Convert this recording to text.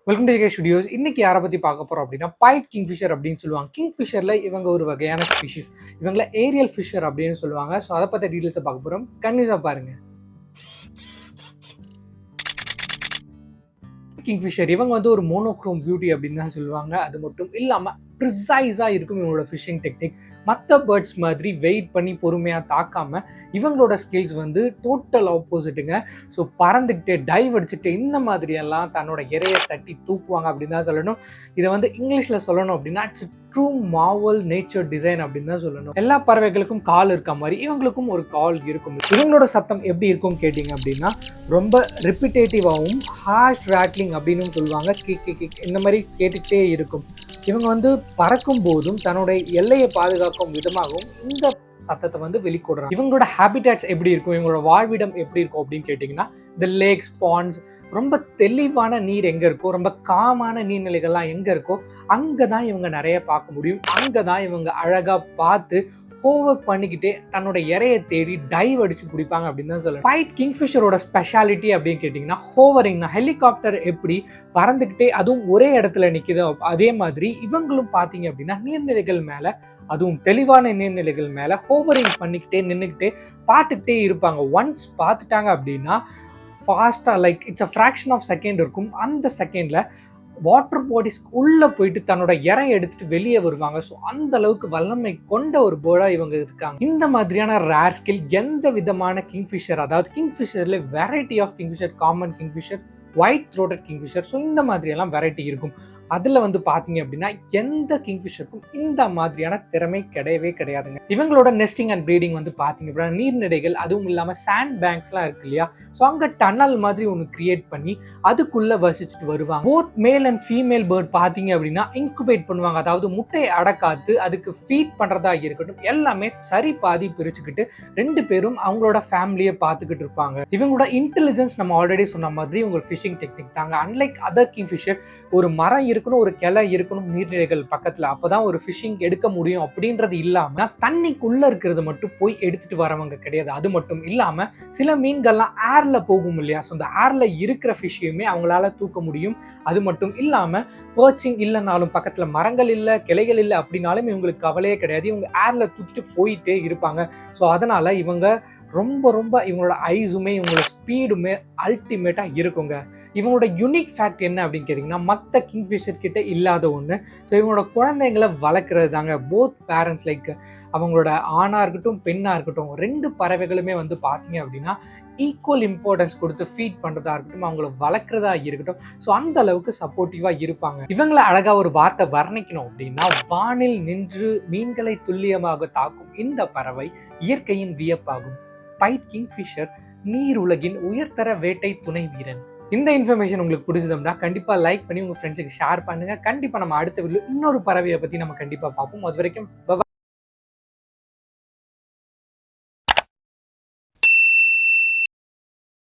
Welcome to J studios. இன்னைக்கு யாரை பற்றி பார்க்க போகிறோம் அப்படின்னா பைட் கிங்ஃபிஷர் அப்படின்னு சொல்லுவாங்க. கிங்ஃபிஷரில் இவங்க ஒரு வகையான ஸ்பீஷிஸ். இவங்கள ஏரியல் ஃபிஷர் அப்படின்னு சொல்லுவாங்க. ஸோ அதை பற்றி டீட்டெயில்ஸை பார்க்க போகிறோம். கன்யூஸாக பாருங்கள். கிங்ஃபிஷர் இவங்க வந்து ஒரு மோனோக்ரோம் பியூட்டி அப்படின்னு தான் சொல்லுவாங்க. அது மட்டும் இல்லாமல் ப்ரிசைஸாக இருக்கும் இவங்களோட ஃபிஷிங் டெக்னிக். மற்ற பேர்ட்ஸ் மாதிரி வெயிட் பண்ணி பொறுமையாக தாக்காமல் இவங்களோட ஸ்கில்ஸ் வந்து டோட்டல் ஆப்போசிட்டுங்க. ஸோ பறந்துக்கிட்டு டைவ் அடிச்சுட்டு இந்த மாதிரியெல்லாம் தன்னோட இறையை தட்டி தூக்குவாங்க அப்படின்னு தான் சொல்லணும். இதை வந்து இங்கிலீஷில் சொல்லணும் அப்படின்னா it's true Maval nature design அப்படின்னு தான் சொல்லணும். எல்லா பறவைகளுக்கும் கால் இருக்க மாதிரி இவங்களுக்கும் ஒரு கால் இருக்கும். இவங்களோட சத்தம் எப்படி இருக்கும் கேட்டிங்க அப்படின்னா ரொம்ப ரிப்பிட்டேட்டிவாகவும் ஹார்ஷ் ராட்லிங் அப்படின்னு சொல்லுவாங்க. இந்த மாதிரி கேட்டுக்கிட்டே இருக்கும். இவங்க வந்து பறக்கும் போதும் தன்னுடைய எல்லையை பாதுகாக்கும் விதமாகவும் இந்த சத்தத்தை வந்து வெளிக்கொடுறாங்க. இவங்களோட ஹேபிட்டாட்ஸ் எப்படி இருக்கும், இவங்களோட வாழ்விடம் எப்படி இருக்கும் அப்படின்னு கேட்டிங்கன்னா இந்த லேக்ஸ், பாண்ட்ஸ், ரொம்ப தெளிவான நீர் எங்கே இருக்கோ, ரொம்ப காமான நீர்நிலைகள்லாம் எங்கே இருக்கோ அங்கே தான் இவங்க நிறைய பார்க்க முடியும். அங்கே தான் இவங்க அழகாக பார்த்து ஹோவர் பண்ணிக்கிட்டே தன்னோட இறையை தேடி டைவ் அடிச்சு பிடிப்பாங்க அப்படின்னு தான் சொல்லணும். பைட் கிங்ஃபிஷரோட ஸ்பெஷாலிட்டி அப்படின்னு கேட்டிங்கன்னா ஹோவரிங் தான். ஹெலிகாப்டர் எப்படி பறந்துக்கிட்டே அதுவும் ஒரே இடத்துல நிற்குதோ அதே மாதிரி இவங்களும் பார்த்தீங்க அப்படின்னா நீர்நிலைகள் மேலே, அதுவும் தெளிவான நீர்நிலைகள் மேலே ஹோவரிங் பண்ணிக்கிட்டே நின்றுக்கிட்டே பார்த்துக்கிட்டே இருப்பாங்க. ஒன்ஸ் பார்த்துட்டாங்க அப்படின்னா ஃபாஸ்ட்டாக like it's a fraction of second இருக்கும். அந்த செகண்டில் வாட்டர் பாடிஸ்க்கு உள்ளே போயிட்டு தன்னோட இறை எடுத்துட்டு வெளியே வருவாங்க. ஸோ அந்த அளவுக்கு வல்லமை கொண்ட ஒரு பேர்டாக இவங்க இருக்காங்க. இந்த மாதிரியான ரேர் ஸ்கில் எந்த விதமான கிங்ஃபிஷர், அதாவது கிங்ஃபிஷர்ல variety of kingfisher, common kingfisher, white throated kingfisher, so இந்த மாதிரியெல்லாம் வெரைட்டி இருக்கும். அதில் வந்து பார்த்தீங்க அப்படின்னா எந்த கிங்ஃபிஷருக்கும் இந்த மாதிரியான திறமை கிடையவே கிடையாதுங்க. இவங்களோட நெஸ்டிங் அண்ட் ப்ரீடிங் வந்து பார்த்தீங்க அப்படின்னா நீர்நிலைகள், அதுவும் இல்லாமல் சாண்ட் பேங்க்ஸ்லாம் இருக்கு இல்லையா, ஸோ அங்கே டனல் மாதிரி ஒன்று கிரியேட் பண்ணி அதுக்குள்ளே வசிச்சுட்டு வருவாங்க. Both male and female bird பார்த்தீங்க அப்படின்னா இன்குபேட் பண்ணுவாங்க. அதாவது முட்டையை அடக்காத்து அதுக்கு ஃபீட் பண்ணுறதா இருக்கட்டும் எல்லாமே சரி பாதி பிரிச்சுக்கிட்டு ரெண்டு பேரும் அவங்களோட ஃபேமிலியை பார்த்துக்கிட்டு இருப்பாங்க. இவங்களோட இன்டெலிஜென்ஸ் நம்ம ஆல்ரெடி சொன்ன மாதிரி இவங்க ஃபிஷிங் டெக்னிக் தாங்க. அன்லைக் அதர் கிங்ஃபிஷர் ஒரு மரம் இருக்கணும், ஒரு கிளை இருக்கணும் நீர்நிலைகள் பக்கத்துல, அப்பதான் ஒரு ஃபிஷிங் எடுக்க முடியும் அப்படின்றது இல்லாம தண்ணிக்குள்ள இருக்கிறது மட்டும் போய் எடுத்துட்டு வரவங்க கிடையாது. அது மட்டும் இல்லாம சில மீன்கள்லாம் ஏர்ல போகும் இல்லையா, ஸோ அந்த ஏர்ல இருக்கிற ஃபிஷ்ஷையுமே அவங்களால தூக்க முடியும். அது மட்டும் இல்லாம பர்ச்சிங் இல்லைனாலும் பக்கத்துல மரங்கள் இல்லை, கிளைகள் இல்லை அப்படின்னாலும் இவங்களுக்கு கவலையே கிடையாது. இவங்க ஏர்ல தூக்கிட்டு போயிட்டே இருப்பாங்க. ஸோ அதனால இவங்க ரொம்ப இவங்களோட ஐஸுமே இவங்களோட ஸ்பீடுமே அல்டிமேட்டா இருக்குங்க. இவங்களோட யூனிக் ஃபேக்ட் என்ன அப்படின்னு கேட்டிங்கன்னா மற்ற கிங்ஃபிஷர் கிட்ட இல்லாத ஒன்று. ஸோ இவங்களோட குழந்தைங்களை வளர்க்குறது தாங்க. போத் பேரண்ட்ஸ் லைக் அவங்களோட ஆணாக இருக்கட்டும் பெண்ணாக இருக்கட்டும் ரெண்டு பறவைகளுமே வந்து பார்த்தீங்க அப்படின்னா ஈக்குவல் இம்பார்ட்டன்ஸ் கொடுத்து ஃபீட் பண்ணுறதா இருக்கட்டும், அவங்கள வளர்க்குறதா இருக்கட்டும், ஸோ அந்த அளவுக்கு சப்போர்ட்டிவாக இருப்பாங்க. இவங்களை அழகாக ஒரு வார்த்தை வர்ணிக்கணும் அப்படின்னா வானில் நின்று மீன்களை துல்லியமாக தாக்கும் இந்த பறவை இயற்கையின் வியப்பாகும். பைட் கிங்ஃபிஷர் நீர் உலகின் உயர்தர வேட்டை துணை வீரன். இந்த இன்ஃபர்மேஷன் உங்களுக்கு பிடிச்சதுன்னா கண்டிப்பாக லைக் பண்ணி உங்கள் ஃப்ரெண்ட்ஸுக்கு ஷேர் பண்ணுங்கள். கண்டிப்பாக நம்ம அடுத்த வீடியோ இன்னொரு பறவையை பற்றி நம்ம கண்டிப்பாக பார்ப்போம். அது வரைக்கும்